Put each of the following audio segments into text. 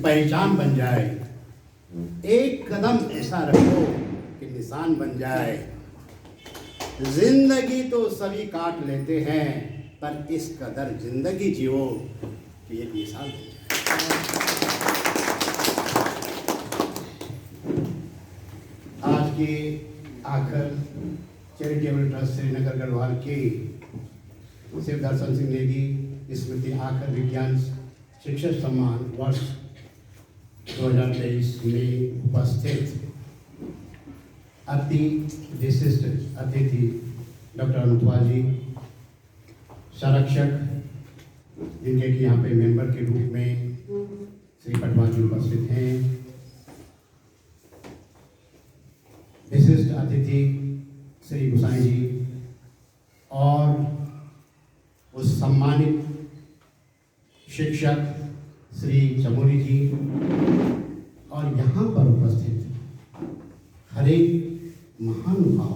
पहचान बन जाए। एक कदम ऐसा रखो कि निशान बन जाए। जिंदगी तो सभी काट लेते हैं, पर इस कदर जिंदगी जियो कि एक मिसाल बन जाए। आज के आखिर चैरिटेबल ट्रस्ट श्रीनगर गढ़वाल के शिव दर्शन सिंह नेगी स्मृति आखिर विज्ञान शिक्षक सम्मान वर्ष 2023 में उपस्थित अति विशिष्ट अतिथि डॉक्टर अनुपमा जी, संरक्षक जिनके कि यहाँ पे मेंबर के रूप में श्री पटवा जी उपस्थित हैं, विशिष्ट अतिथि श्री गुसाई जी और उस सम्मानित शिक्षक श्री चमोली जी और यहाँ पर उपस्थित हर एक महानुभाव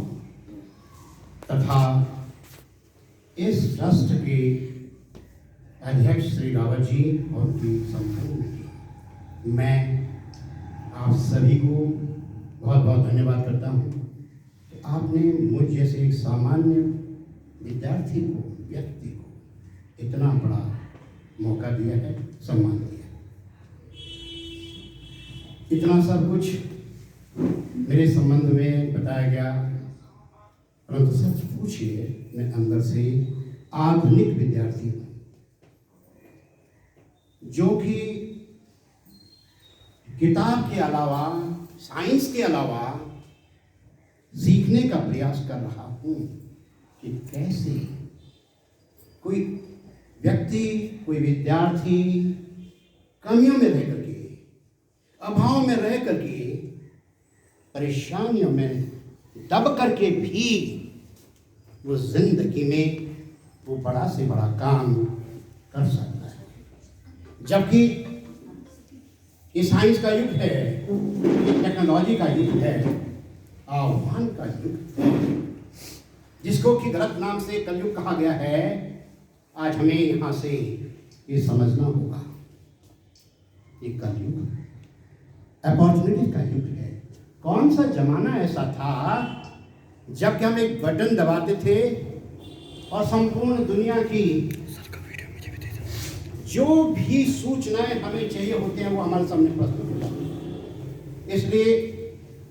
तथा इस ट्रस्ट के अध्यक्ष श्री रावत जी और उनकी संपूर्ण टीम, मैं आप सभी को बहुत बहुत धन्यवाद करता हूँ कि आपने मुझ जैसे एक सामान्य विद्यार्थी को, व्यक्ति को इतना बड़ा मौका दिया है, सम्मान दिया है। इतना सब कुछ मेरे संबंध में बताया गया, परंतु सच पूछिए, मैं अंदर से आधुनिक विद्यार्थी हूँ जो कि किताब के अलावा, साइंस के अलावा सीखने का प्रयास कर रहा हूँ कि कैसे कोई व्यक्ति, कोई विद्यार्थी कमियों में रह करके, अभाव में रह करके, परेशानियों में दब करके भी वो जिंदगी में वो बड़ा से बड़ा काम कर सकता है। जबकि ये साइंस का युग है, टेक्नोलॉजी का युग है, आह्वान का युग है, जिसको कि गलत नाम से कलयुग कहा गया है। आज हमें यहाँ से ये समझना होगा, ये कलयुग अपॉर्चुनिटी का युग है। कौन सा जमाना ऐसा था जबकि हम एक बटन दबाते थे और संपूर्ण दुनिया की जो भी सूचनाएं हमें चाहिए होते हैं वो हमारे सामने प्रस्तुत हो जाती हैं। इसलिए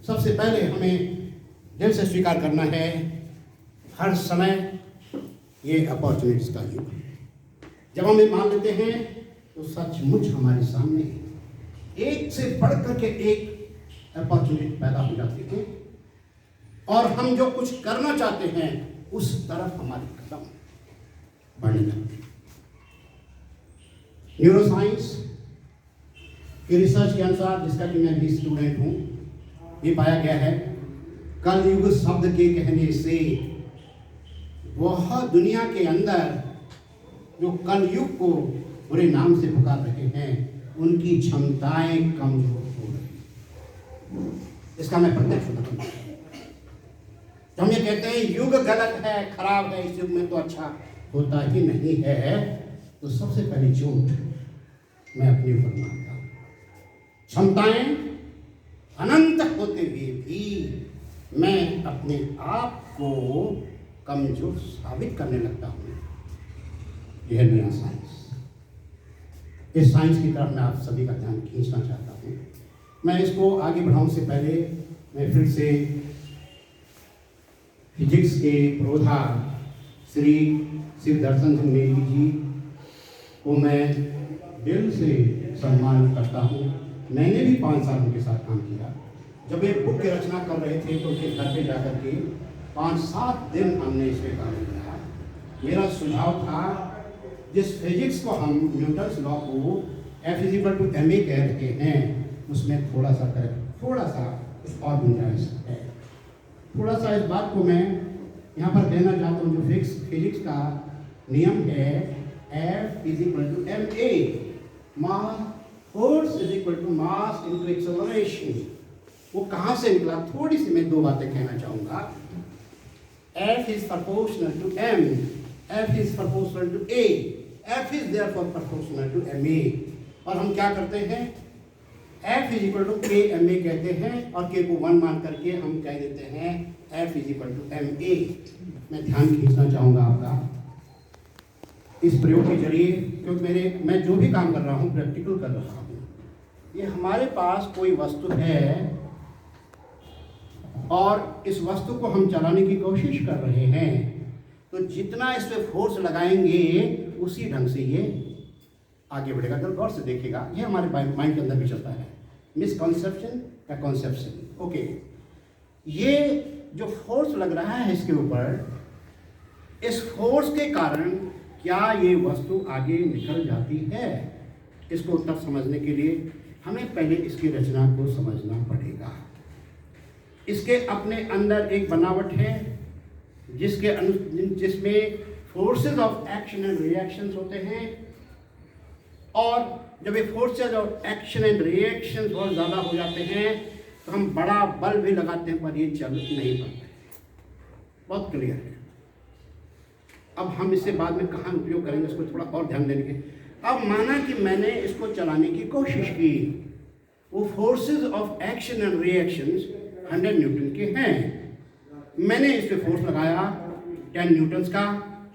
सबसे पहले हमें दिल से स्वीकार करना है, हर समय ये अपॉर्चुनिटीज का युग है। जब हम ये मान लेते हैं तो सचमुच हमारे सामने एक से बढ़ करके एक अपॉर्चुनिटी पैदा हो जाती है और हम जो कुछ करना चाहते हैं उस तरफ हमारे कदम बढ़ने लगते हैं। न्यूरोसाइंस की रिसर्च के अनुसार, जिसका कि मैं भी स्टूडेंट हूँ, ये पाया गया है कलयुग शब्द के कहने से वह दुनिया के अंदर जो कलयुग को बुरे नाम से पुकार रहे हैं उनकी क्षमताएं कमजोर हो रही हैं। इसका मैं प्रत्यक्ष उदाहरण दूंगा। जब हम ये कहते हैं युग गलत है, खराब है, इस युग में तो अच्छा होता ही नहीं है, तो सबसे पहली चोट मैं अपने ऊपर मारता हूँ। क्षमताएं अनंत होते हुए भी मैं अपने आप को कमजोर साबित करने लगता हूँ। यह नया साइंस, इस साइंस की तरफ मैं आप सभी का ध्यान खींचना चाहता हूँ। मैं इसको आगे बढ़ाऊँ से पहले मैं फिर से फिजिक्स के प्रोधा श्री शिव दर्शन सिंह नेगी जी को मैं दिल से सम्मान करता हूँ। मैंने भी 5 साल उनके साथ काम किया। जब एक बुक की रचना कर रहे थे तो उनके घर पे जाकर के 5-7 दिन हमने इस पर काम किया। मेरा सुझाव था, जिस फिजिक्स को हम न्यूटन्स लॉ को F=ma कह रहे हैं, उसमें थोड़ा सा कुछ और गुंजाइश है। थोड़ा सा इस बात को मैं यहाँ पर कहना चाहता हूँ, जो फिजिक्स का नियम है F=ma, force mass into acceleration, वो कहाँ से निकला? थोड़ी सी मैं 2 बातें कहना चाहूँगा। F is proportional to m, F is proportional to a, F is therefore proportional to ma। और हम क्या करते हैं? F इज इक्वल टू के एम ए कहते हैं और के को 1 मान करके हम कह देते हैं F is equal to M A. मैं ध्यान खींचना चाहूँगा आपका इस प्रयोग के जरिए, क्योंकि मैं जो भी काम कर रहा हूँ प्रैक्टिकल कर रहा हूँ। ये हमारे पास कोई वस्तु है और इस वस्तु को हम चलाने की कोशिश कर रहे हैं, तो जितना इस पे फोर्स लगाएंगे उसी ढंग से ये आगे बढ़ेगा। अगर गौर से देखिएगा, ये हमारे माइंड के अंदर भी चलता है, मिसकॉन्सेप्शन या कॉन्सेप्शन। ओके, ये जो फोर्स लग रहा है इसके ऊपर, इस फोर्स के कारण क्या ये वस्तु आगे निकल जाती है? इसको तब समझने के लिए हमें पहले इसकी रचना को समझना पड़ेगा। इसके अपने अंदर एक बनावट है जिसमें forces of action and reactions होते हैं, और जब ये forces of action and reactions बहुत ज़्यादा हो जाते हैं तो हम बड़ा बल भी लगाते हैं पर ये चल नहीं पाते। बहुत क्लियर है। अब हम इससे बाद में कहाँ उपयोग करेंगे, इसको थोड़ा और ध्यान देने के। अब माना कि मैंने इसको चलाने की कोशिश की, वो forces of action and reactions 100 Newton के हैं। मैंने इस पर फोर्स लगाया 10 न्यूटन्स का,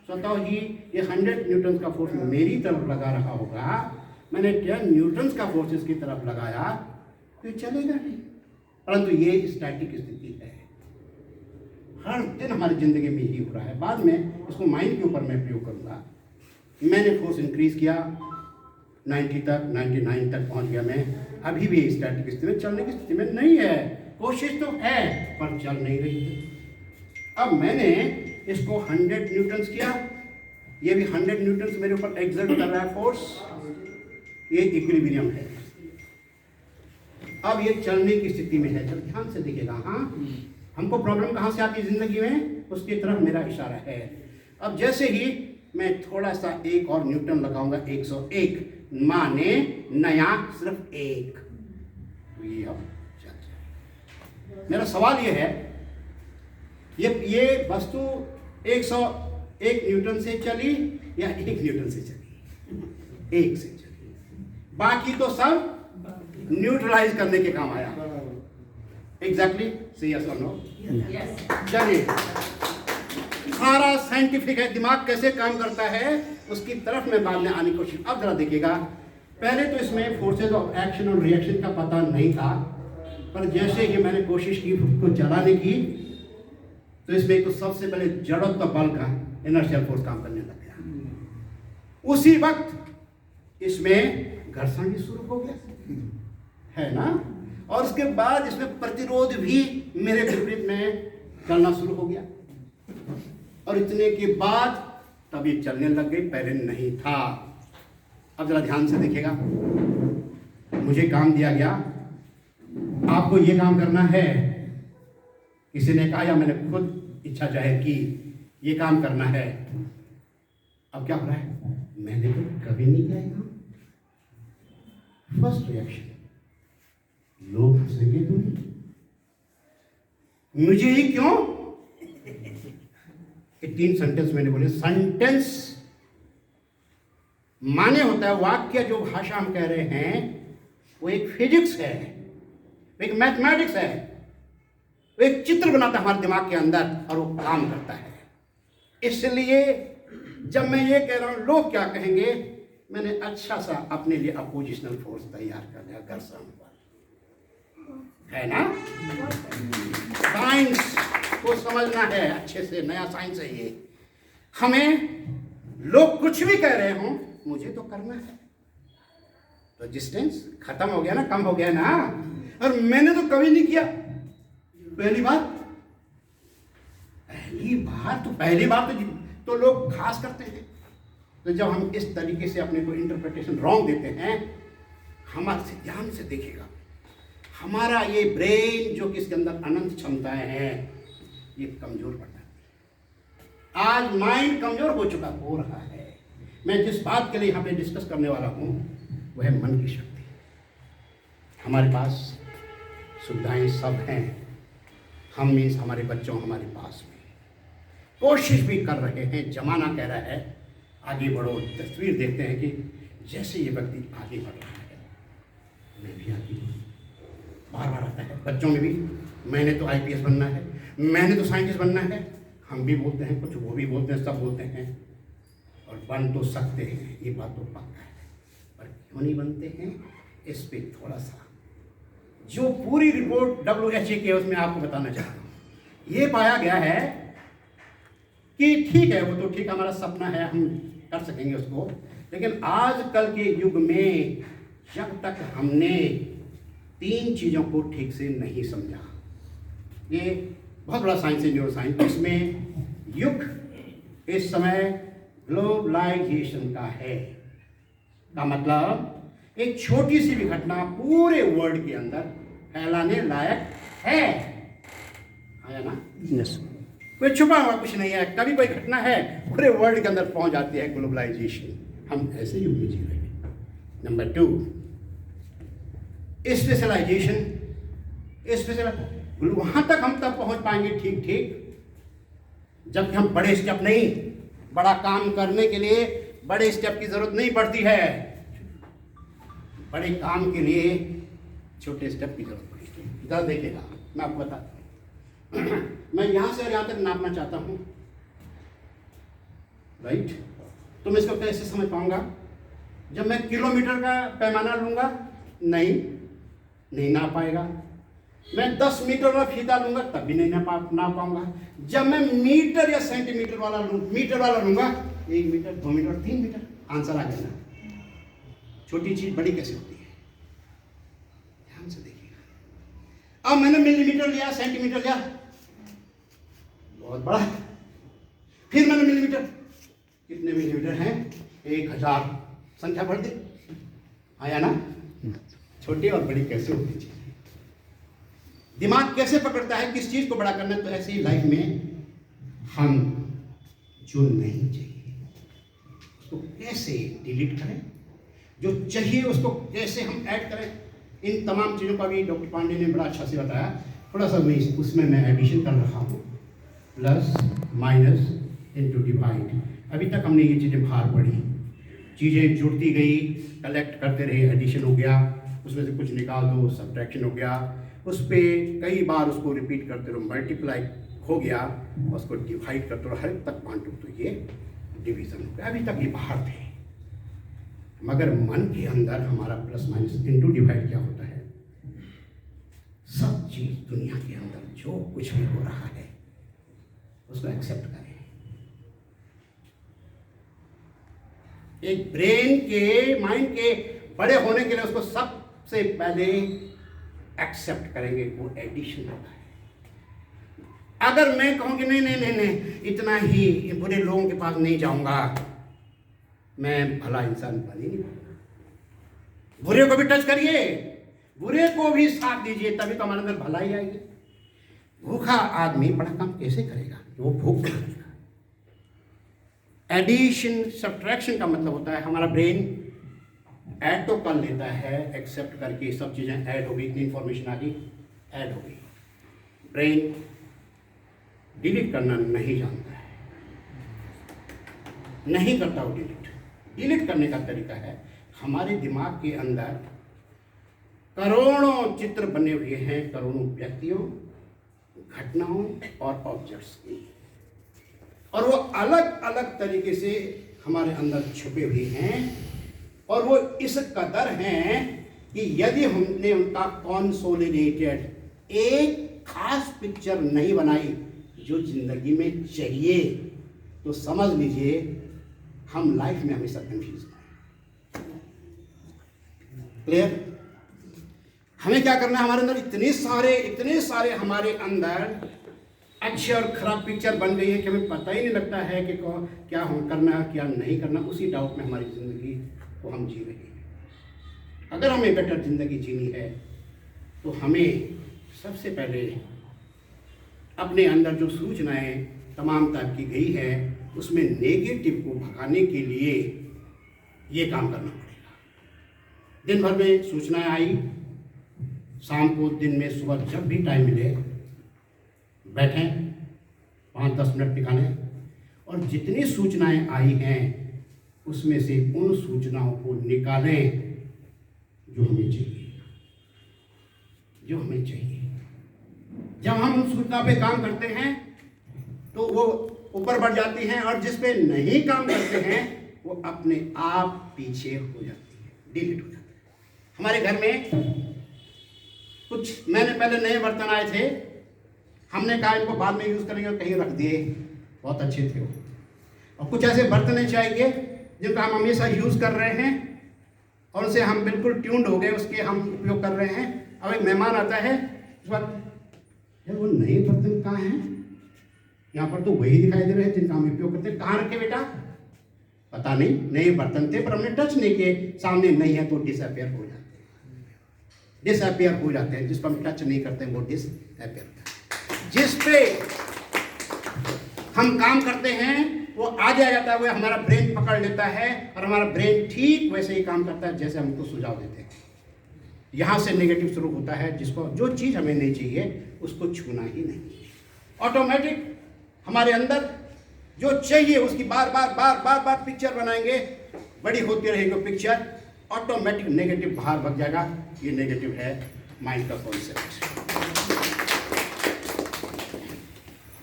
स्वतः ही ये 100 न्यूटन्स का फोर्स मेरी तरफ लगा रहा होगा। मैंने 10 न्यूटन्स का फोर्स इसकी तरफ लगाया तो ये चलेगा नहीं। परंतु ये स्टैटिक स्थिति है, हर दिन हमारी जिंदगी में ही हो रहा है। बाद में इसको माइंड के ऊपर मैं प्रयोग करूँगा। मैंने फोर्स इंक्रीज किया 90 तक, 99 तक पहुँच गया मैं, अभी भी स्टैटिक स्थिति में, चलने की स्थिति में नहीं है। कोशिश तो है पर चल नहीं रही है। अब मैंने इसको 100 न्यूटन्स किया, ये भी 100 न्यूटन्स मेरे ऊपर एक्सर्ट कर रहा है फोर्स, ये इक्विलिब्रियम है। अब ये चलने की स्थिति में है। जब ध्यान से देखिएगा, हाँ, हमको प्रॉब्लम कहाँ से आती है जिंदगी में, उसकी तरफ मेरा इशारा है। अब जैसे ही मैं थोड़ा सा एक और न्यूटन लगाऊंगा, 101 माने नया सिर्फ 1, तो ये अब चल जाए। मेरा सवाल ये है, ये वस्तु 101 न्यूटन से चली या 1 न्यूटन से चली? 1 से चली, बाकी तो सब न्यूट्रलाइज करने के काम आया। एग्जैक्टली, से यस और नो? चलिए, सारा साइंटिफिक है, दिमाग कैसे काम करता है उसकी तरफ मैं बाद में आने की कोशिश। अब जरा देखिएगा, पहले तो इसमें फोर्सेज ऑफ एक्शन और रिएक्शन का पता नहीं था, पर जैसे ही मैंने कोशिश की उसको चलाने की तो इसमें तो सबसे पहले जड़त्व बल का इनर्शियल फोर्स काम करने लग गया। उसी वक्त इसमें घर्षण भी शुरू हो गया, है ना, और उसके बाद इसमें प्रतिरोध भी मेरे विपरीत में चलना शुरू हो गया, और इतने के बाद तब ये चलने लग गई, पहले नहीं था। अब जरा ध्यान से देखिएगा, मुझे काम दिया गया, आपको ये काम करना है, किसी ने कहा या मैंने खुद इच्छा जाहिर की ये काम करना है। अब क्या हो रहा है, मैंने तो कभी नहीं किया काम। फर्स्ट रिएक्शन, लोग हंसेंगे तो नहीं, मुझे ही क्यों? 3 सेंटेंस मैंने बोले। सेंटेंस माने होता है वाक्य, जो भाषा हम कह रहे हैं वो एक फिजिक्स है, एक मैथमेटिक्स है, वो एक चित्र बनाता है हमारे दिमाग के अंदर और वो काम करता है। इसलिए जब मैं ये कह रहा हूं लोग क्या कहेंगे, मैंने अच्छा सा अपने लिए अपोजिशनल फोर्स तैयार कर दिया, घर्षण पर, है ना। साइंस को समझना है अच्छे से, नया साइंस है ये। हमें लोग कुछ भी कह रहे हों, मुझे तो करना है। तो डिस्टेंस खत्म हो गया ना, कम हो गया ना, और मैंने तो कभी नहीं किया। पहली बार तो लोग खास करते हैं। तो जब हम इस तरीके से अपने को इंटरप्रिटेशन रॉन्ग देते हैं, हमारे से ध्यान से देखिएगा, हमारा ये ब्रेन जो कि इसके अंदर अनंत क्षमताएं हैं, ये कमजोर पड़ जाती है। आज माइंड कमजोर हो रहा है। मैं जिस बात के लिए यहाँ पे डिस्कस करने वाला हूँ वह है मन की शक्ति। हमारे पास सुविधाएं सब हैं, हम मीन्स हमारे बच्चों हमारे पास में कोशिश भी कर रहे हैं। जमाना कह रहा है आगे बढ़ो। तस्वीर देखते हैं कि जैसे ये व्यक्ति आगे बढ़ रहा है, मैं भी आती हूँ, बार बार आता है बच्चों में भी, मैंने तो आईपीएस बनना है, मैंने तो साइंटिस्ट बनना है। हम भी बोलते हैं कुछ, वो भी बोलते हैं, सब बोलते हैं, और बन तो सकते हैं, ये बात तो पक्का है, पर क्यों नहीं बनते हैं, इस पे थोड़ा सा जो पूरी रिपोर्ट WHO की है उसमें आपको बताना चाहता हूँ। ये पाया गया है कि ठीक है, वो तो ठीक हमारा सपना है, हम कर सकेंगे उसको, लेकिन आजकल के युग में जब तक हमने 3 चीज़ों को ठीक से नहीं समझा, ये बहुत बड़ा साइंस है न्यूरो साइंस, इसमें युग इस समय ग्लोबलाइजेशन का है। का मतलब एक छोटी सी भी घटना पूरे वर्ल्ड के अंदर फैलाने लायक है, आया ना? यस। कोई छुपा हुआ कुछ नहीं है, कभी कोई घटना है पूरे वर्ल्ड के अंदर पहुंच जाती है ग्लोबलाइजेशन। हम ऐसे युग में जी रहे हैं। Number 2, specialization. वहां तक हम तब पहुंच पाएंगे ठीक ठीक जबकि हम बड़े स्टेप नहीं, बड़ा काम करने के लिए बड़े स्टेप की जरूरत नहीं पड़ती है, बड़े काम के लिए छोटे स्टेप की जरूरत पड़ती है। इधर देखिएगा, मैं आपको बताता हूं, मैं यहां से और यहां तक नापना चाहता हूं, राइट? तो मैं इसको कैसे समझ पाऊंगा? जब मैं किलोमीटर का पैमाना लूंगा, नहीं नाप पाएगा। मैं 10 मीटर वाला फीता लूंगा तब भी नहीं नाप पाऊंगा। जब मैं मीटर या सेंटीमीटर वाला लूंगा, 1 मीटर, 2 मीटर, 3 मीटर, आंसर आ गया ना। छोटी चीज बड़ी कैसे होती है, ध्यान से देखिएगा। अब मैंने मिलीमीटर लिया, सेंटीमीटर लिया, बहुत बड़ा। फिर मैंने मिलीमीटर, कितने मिलीमीटर हैं? 1000, संख्या बढ़ दी, आया ना? छोटी और बड़ी कैसे होती चीज, दिमाग कैसे पकड़ता है किस चीज को बड़ा करना। तो ऐसे ही लाइफ में हम जो नहीं चाहिए उसको कैसे डिलीट करें, जो चाहिए उसको कैसे हम ऐड करें, इन तमाम चीज़ों का भी डॉक्टर पांडे ने बड़ा अच्छा से बताया। थोड़ा सा मैं उसमें मैं एडिशन कर रहा हूँ, प्लस माइनस इनटू डिवाइड। अभी तक हमने ये चीज़ें बाहर पढ़ी, चीज़ें जुड़ती गई, कलेक्ट करते रहे, एडिशन हो गया, उसमें से कुछ निकाल दो, सब्ट्रैक्शन हो गया, उस पर कई बार उसको रिपीट करते रहो, मल्टीप्लाई हो गया, उसको डिवाइड करते रहो, हर तक बांटो, तो ये डिवीजन हो गया। अभी तक ये बाहर थे, मगर मन के अंदर हमारा प्लस माइनस इनटू डिवाइड क्या होता है? सब चीज दुनिया के अंदर जो कुछ भी हो रहा है उसको एक्सेप्ट करें। एक ब्रेन के, माइंड के बड़े होने के लिए उसको सबसे पहले एक्सेप्ट करेंगे, वो एडिशन होता है। अगर मैं कहूँ कि नहीं इतना ही बुरे लोगों के पास नहीं जाऊंगा, मैं भला इंसान बन ही नहीं पाऊंगा। बुरे को भी टच करिए, बुरे को भी साथ दीजिए, तभी तो हमारे अंदर भलाई आएगी। भूखा आदमी बड़ा काम कैसे करेगा? वो भूख करेगा। एडिशन सब्ट्रैक्शन का मतलब होता है हमारा ब्रेन ऐड तो कर लेता है, एक्सेप्ट करके सब चीज़ें ऐड हो गई, इतनी इंफॉर्मेशन आ गई, ऐड हो गई। ब्रेन डिलीट करना नहीं जानता है, नहीं करता वो डिलीट करने का तरीका है, हमारे दिमाग के अंदर करोड़ों चित्र बने हुए हैं, करोड़ों व्यक्तियों, घटनाओं और ऑब्जेक्ट्स की, और वो अलग अलग तरीके से हमारे अंदर छुपे हुए हैं, और वो इस कदर हैं कि यदि हमने उनका कंसोलिडेटेड एक खास पिक्चर नहीं बनाई जो जिंदगी में चाहिए, तो समझ लीजिए हम लाइफ में हमेशा कंफ्यूज हैं। क्लियर? हमें क्या करना है? हमारे अंदर इतने सारे हमारे अंदर अच्छे और खराब पिक्चर बन गई है कि हमें पता ही नहीं लगता है कि क्या हम करना क्या नहीं करना। उसी डाउट में हमारी जिंदगी को हम जी रहे हैं। अगर हमें बेटर जिंदगी जीनी है तो हमें सबसे पहले अपने अंदर जो सूचनाएं तमाम टाइप की गई है उसमें नेगेटिव को भगाने के लिए ये काम करना पड़ेगा। दिन भर में सूचनाएं आई, शाम को, दिन में, सुबह, जब भी टाइम मिले बैठें, 5-10 मिनट निकालें और जितनी सूचनाएं आई हैं उसमें से उन सूचनाओं को निकालें जो हमें चाहिए। जो हमें चाहिए। जब हम उस सूचना पे काम करते हैं तो वो ऊपर बढ़ जाती हैं, और जिस पे नहीं काम करते हैं वो अपने आप पीछे हो जाती है, डिलीट हो जाती है। हमारे घर में कुछ महीने पहले नए बर्तन आए थे, हमने कहा इनको बाद में यूज़ करेंगे, कहीं रख दिए, बहुत अच्छे थे वो। और कुछ ऐसे बर्तन चाहिए जिनका हम हमेशा यूज़ कर रहे हैं और उनसे हम बिल्कुल ट्यून्ड हो गए, उसके हम उपयोग कर रहे हैं। अब एक मेहमान आता है, उस वक्त यार वो नए बर्तन कहाँ हैं? यहाँ पर तो वही दिखाई दे रहे हैं जिनका हम उपयोग करते हैं। कहाँ रखे बेटा? पता नहीं, नए बर्तन थे पर हमने टच नहीं किए, सामने नहीं है तो डिसअपियर हो जाते हैं, डिसअपियर हो जाते हैं। जिसको हम टच नहीं करते वो डिसअपियर करते हैं। जिस पे हम काम करते हैं वो आगे आ जाता है, वो हमारा ब्रेन पकड़ लेता है और हमारा ब्रेन ठीक वैसे ही काम करता है जैसे हमको सुझाव देते हैं। यहाँ से नेगेटिव शुरू होता है, जिसको जो चीज़ हमें नहीं चाहिए उसको छूना ही नहीं। ऑटोमेटिक हमारे अंदर जो चाहिए उसकी बार बार पिक्चर बनाएंगे, बड़ी होती रहेगी पिक्चर, ऑटोमेटिक नेगेटिव बाहर भग जाएगा। ये नेगेटिव है माइंड का कॉन्सेप्ट।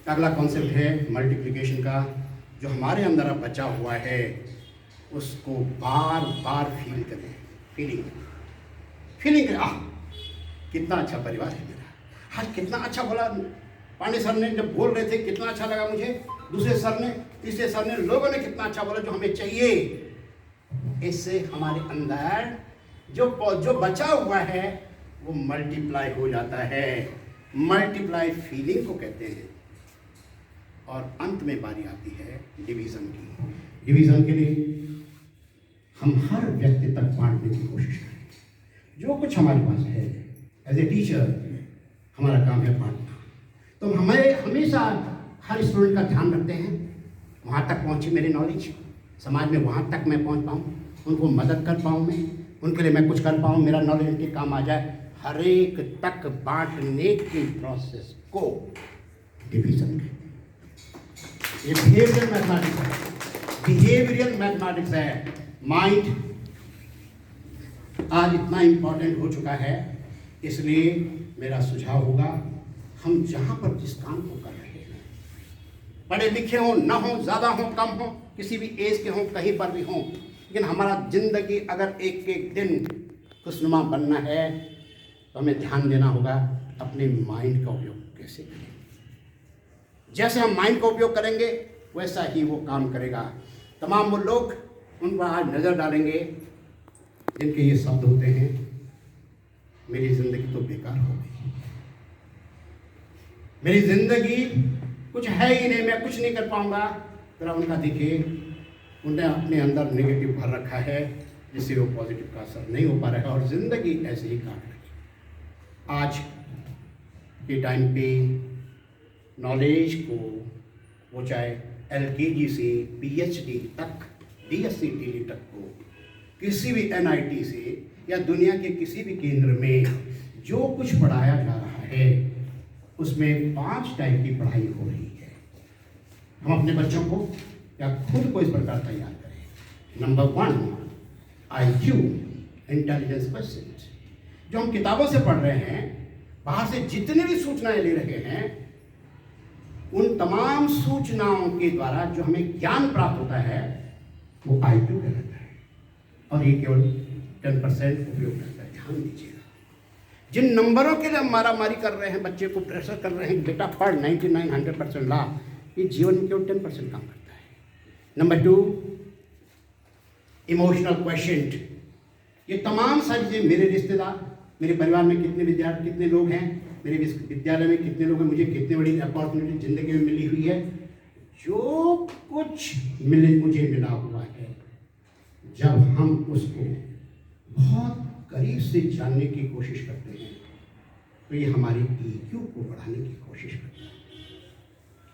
अगला कॉन्सेप्ट है मल्टीप्लिकेशन का। जो हमारे अंदर अब बचा हुआ है उसको बार बार फील करें, फीलिंग करें। कितना अच्छा परिवार है मेरा, आज कितना अच्छा बोला पांडे सर ने, जब बोल रहे थे कितना अच्छा लगा मुझे, दूसरे सर ने, तीसरे सर ने, लोगों ने कितना अच्छा बोला जो हमें चाहिए। इससे हमारे अंदर जो बचा हुआ है वो मल्टीप्लाई हो जाता है। मल्टीप्लाई फीलिंग को कहते हैं। और अंत में बारी आती है डिवीज़न की। डिवीज़न के लिए हम हर व्यक्ति तक बांटने की कोशिश करें जो कुछ हमारे पास है। एज ए टीचर हमारा काम है बांटना। तो हमें हमेशा हर स्टूडेंट का ध्यान रखते हैं, वहाँ तक पहुँचे मेरी नॉलेज, समाज में वहाँ तक मैं पहुँच पाऊँ, उनको मदद कर पाऊँ, मैं उनके लिए मैं कुछ कर पाऊँ, मेरा नॉलेज उनके काम आ जाए। हर एक तक बांटने की प्रोसेस को डिवीज़न कहते हैं। ये बिहेवियरल मैथमेटिक्स है, बिहेवियरल मैथमेटिक्स है। माइंड आज इतना इम्पोर्टेंट हो चुका है, इसलिए मेरा सुझाव होगा हम जहाँ पर जिस काम को कर रहे हैं, पढ़े लिखे हों ना हों, ज़्यादा हों कम हों, किसी भी एज के हों, कहीं पर भी हों, लेकिन हमारा ज़िंदगी अगर एक एक दिन खुशनुमा बनना है तो हमें ध्यान देना होगा अपने माइंड का उपयोग कैसे करें। जैसे हम माइंड का उपयोग करेंगे वैसा ही वो काम करेगा। तमाम वो लोग उन पर आज नज़र डालेंगे जिनके ये शब्द होते हैं, मेरी ज़िंदगी तो बेकार हो गई, मेरी ज़िंदगी कुछ है ही नहीं, मैं कुछ नहीं कर पाऊंगा। जरा उनका देखिए, उन्हें अपने अंदर नेगेटिव भर रखा है जिससे वो पॉजिटिव का असर नहीं हो पा रहा है और ज़िंदगी ऐसे ही काट रही है। आज के टाइम पे नॉलेज को वो चाहे LKG से PhD तक, BSc DD तक को, किसी भी NIT से या दुनिया के किसी भी केंद्र में जो कुछ पढ़ाया जा रहा है उसमें 5 टाइप की पढ़ाई हो रही है। हम अपने बच्चों को या खुद को इस प्रकार तैयार करें। Number 1 IQ, intelligence question. जो हम किताबों से पढ़ रहे हैं, बाहर से जितने भी सूचनाएं ले रहे हैं, उन तमाम सूचनाओं के द्वारा जो हमें ज्ञान प्राप्त होता है वो IQ कहलाता है और ये केवल 10% उपयोग करता है। ध्यान दीजिएगा, जिन नंबरों के लिए हम मारामारी कर रहे हैं, बच्चे को प्रेशर कर रहे हैं, बेटा पढ़ 99 100% ला, ये जीवन में केवल 10% काम करता है। Number 2 emotional question. ये तमाम सारी चीज़ें, मेरे रिश्तेदार, मेरे परिवार में कितने विद्यार्थी, कितने लोग हैं, मेरे विद्यालय में कितने लोग हैं, मुझे कितनी बड़ी अपॉर्चुनिटी ज़िंदगी में मिली हुई है, जो कुछ मुझे मिला हुआ है, जब हम उसको बहुत करीब से जानने की कोशिश करते हैं तो ये हमारी EQ को बढ़ाने की कोशिश करते हैं।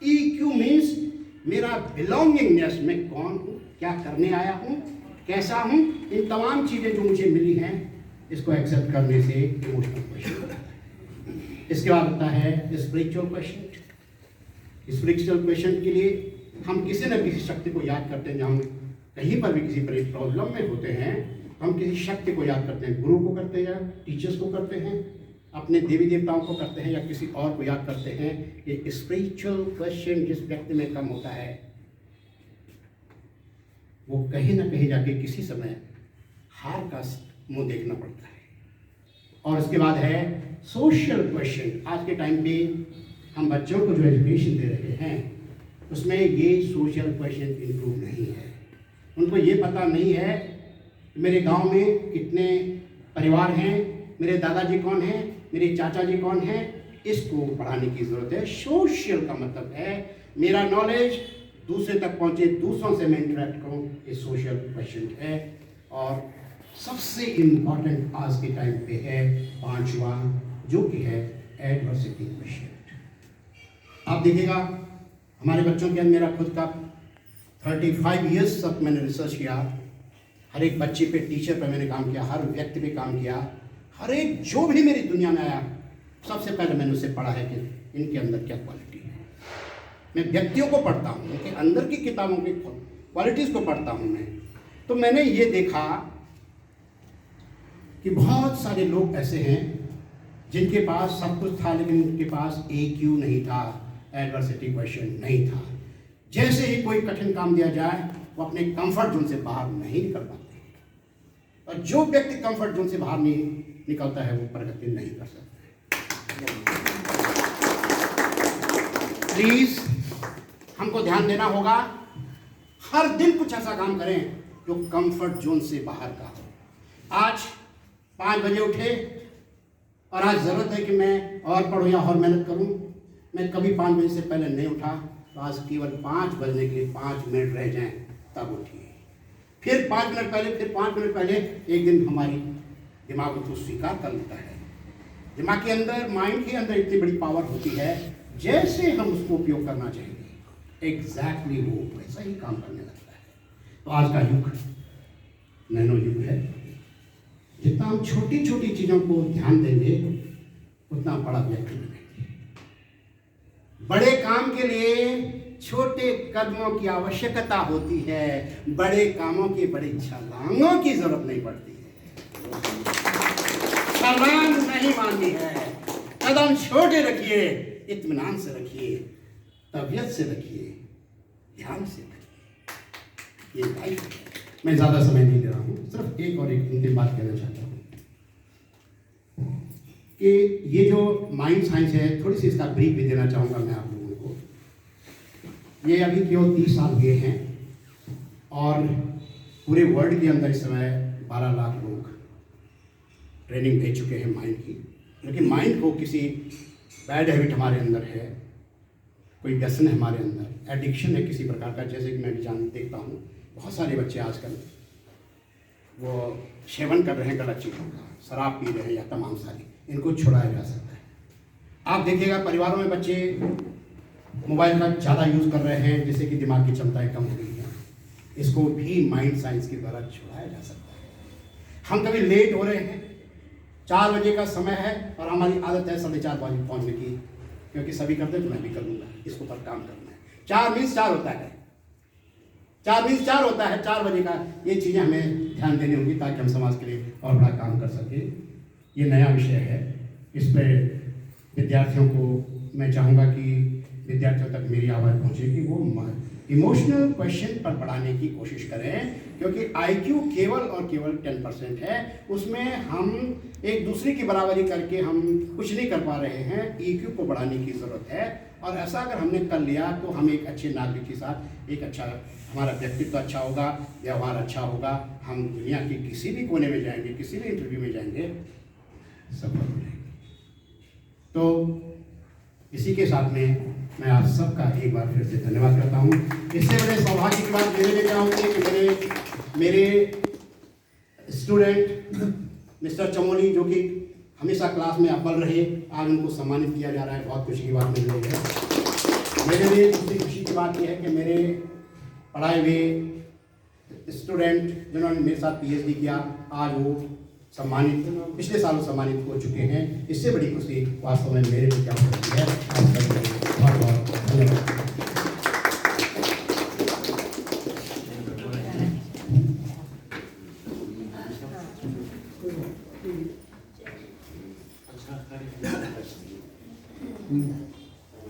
EQ मीन्स मेरा बिलोंगिंगनेस, मैं कौन हूँ, क्या करने आया हूँ, कैसा हूँ, इन तमाम चीज़ें जो मुझे मिली हैं इसको एक्सेप्ट करने से इमोशनल क्वेश्चन होता है। इसके बाद आता है स्पिरिचुअल क्वेश्चन। स्पिरिचुअल क्वेश्चन के लिए हम किसी न किसी शक्ति को याद करते हैं। जब हम कहीं पर भी किसी बड़ी प्रॉब्लम में होते हैं हम किसी शक्ति को याद करते हैं, गुरु को करते हैं, टीचर्स को करते हैं, अपने देवी देवताओं को करते हैं या किसी और को याद करते हैं, ये स्पिरिचुअल क्वेश्चन जिस व्यक्ति में कम होता है वो कहीं ना कहीं जाके किसी समय हार का मुंह देखना पड़ता है। और उसके बाद है सोशल क्वेश्चन। आज के टाइम पे हम बच्चों को जो एजुकेशन दे रहे हैं उसमें ये सोशल क्वेश्चन इंक्लूड नहीं है। उनको ये पता नहीं है कि मेरे गांव में कितने परिवार हैं, मेरे दादाजी कौन हैं, मेरे चाचा जी कौन हैं, इसको पढ़ाने की ज़रूरत है। सोशल का मतलब है मेरा नॉलेज दूसरे तक पहुंचे, दूसरों से मैं इंटरेक्ट करूं, ये सोशल क्वेश्चन है। और सबसे इम्पॉर्टेंट आज के टाइम पे है 5वां, जो कि है एडवर्सिटी क्वेश्चन। आप देखिएगा हमारे बच्चों के अंदर, मेरा खुद का 35 ईयर्स तक मैंने रिसर्च किया, हर एक बच्चे पे, टीचर पे मैंने काम किया, हर व्यक्ति पे काम किया, हर एक जो भी मेरी दुनिया में आया सबसे पहले मैंने उससे पढ़ा है कि इनके अंदर क्या क्वालिटी है। मैं व्यक्तियों को पढ़ता हूँ, उनके अंदर की किताबों की क्वालिटीज़ को पढ़ता हूँ मैं। तो मैंने ये देखा कि बहुत सारे लोग ऐसे हैं जिनके पास सब कुछ था लेकिन उनके पास AQ नहीं था, एडवर्सिटी क्वेश्चन नहीं था। जैसे ही कोई कठिन काम दिया जाए वो अपने कंफर्ट जोन से बाहर नहीं निकल पाते, और जो व्यक्ति कंफर्ट जोन से बाहर नहीं निकलता है वो प्रगति नहीं कर सकता। प्लीज हमको ध्यान देना होगा, हर दिन कुछ ऐसा काम करें जो कंफर्ट जोन से बाहर का हो। आज 5 बजे उठे और आज ज़रूरत है कि मैं और पढ़ूँ या और मेहनत करूँ, मैं कभी 5 बजे से पहले नहीं उठा, तो आज केवल 5 बजने के लिए 5 मिनट रह जाएं तब उठिए। फिर 5 मिनट पहले, फिर 5 मिनट पहले, एक दिन हमारी दिमाग उसको स्वीकार कर लेता है। दिमाग के अंदर, माइंड के अंदर इतनी बड़ी पावर होती है, जैसे हम उसको उपयोग करना चाहेंगे एग्जैक्टली वो वैसा ही काम करने लगता है। तो आज का युग नैनो युग है। जितना हम छोटी छोटी चीज़ों को ध्यान देंगे उतना बड़ा व्यक्ति बनेंगे। बड़े काम के लिए छोटे कदमों की आवश्यकता होती है, बड़े कामों की बड़ी छलांगों की जरूरत नहीं पड़ती है। छलांग नहीं माननी है, कदम छोटे रखिए, इत्मीनान से रखिए, तबीयत से रखिए, ध्यान से रखिए। ये लाइफ है। मैं ज़्यादा समय नहीं ले रहा हूँ, सिर्फ एक और एक अंतिम बात कहना चाहता हूँ कि ये जो माइंड साइंस है, थोड़ी सी इसका ब्रीफ भी देना चाहूँगा मैं आप लोगों को। ये अभी केवल 30 साल हुए हैं और पूरे वर्ल्ड के अंदर इस समय 12 लाख लोग ट्रेनिंग दे चुके हैं माइंड की। लेकिन माइंड को किसी बैड हैबिट हमारे अंदर है, कोई व्यसन है हमारे अंदर, एडिक्शन है किसी प्रकार का। जैसे कि मैं भी देखता हूँ बहुत सारे बच्चे आजकल वो सेवन कर रहे हैं गलत चीज़ों का, शराब पी रहे हैं या तमाम सारी, इनको छुड़ाया जा सकता है। आप देखिएगा परिवारों में बच्चे मोबाइल का ज़्यादा यूज़ कर रहे हैं जिससे कि दिमाग की क्षमताएं कम हो गई हैं, इसको भी माइंड साइंस के द्वारा छुड़ाया जा सकता है। हम कभी लेट हो रहे हैं, 4 बजे का समय है और हमारी आदत है 4:30 बजे पहुँचने की, क्योंकि सभी करते हैं तो मैं भी कर लूँगा, इसको पर काम करना है। 4 मीन्स 4 होता है, 4 मीन्स 4 होता है, 4 बजे का। ये चीज़ें हमें ध्यान देनी होगी ताकि हम समाज के लिए और बड़ा काम कर सकें। ये नया विषय है, इस पर विद्यार्थियों को मैं चाहूँगा कि विद्यार्थियों तक मेरी आवाज़ पहुँचे कि वो इमोशनल क्वेश्चन पर पढ़ाने की कोशिश करें, क्योंकि IQ केवल और केवल 10% है, उसमें हम एक दूसरे की बराबरी करके हम कुछ नहीं कर पा रहे हैं। EQ को बढ़ाने की ज़रूरत है, और ऐसा अगर हमने कर लिया तो हम एक अच्छे नागरिक के साथ एक अच्छा, हमारा व्यक्तित्व अच्छा होगा, व्यवहार अच्छा होगा, हम दुनिया के किसी भी कोने में जाएंगे, किसी भी इंटरव्यू में जाएंगे, सफल हो जाएंगे। तो इसी के साथ में मैं आप सबका एक बार फिर से धन्यवाद करता हूँ। इससे बड़े सौभाग्य की बात मेरे लिए क्या होती है कि मेरे स्टूडेंट मिस्टर चमोली, जो कि हमेशा क्लास में अव्वल रहे, आज उनको सम्मानित किया जा रहा है। बहुत खुशी की बात मिल रही है मेरे लिए। दूसरी खुशी की बात यह है कि मेरे पढ़ाए हुए स्टूडेंट जिन्होंने मेरे साथ PhD किया, आज वो सम्मानित, पिछले साल सम्मानित हो चुके हैं। इससे बड़ी खुशी वास्तव में मेरे लिए क्या हो सकती है। बहुत बहुत धन्यवाद।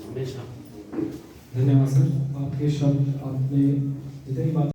हमेशा। धन्यवाद सर, आपके शब्द, आपने जितनी बात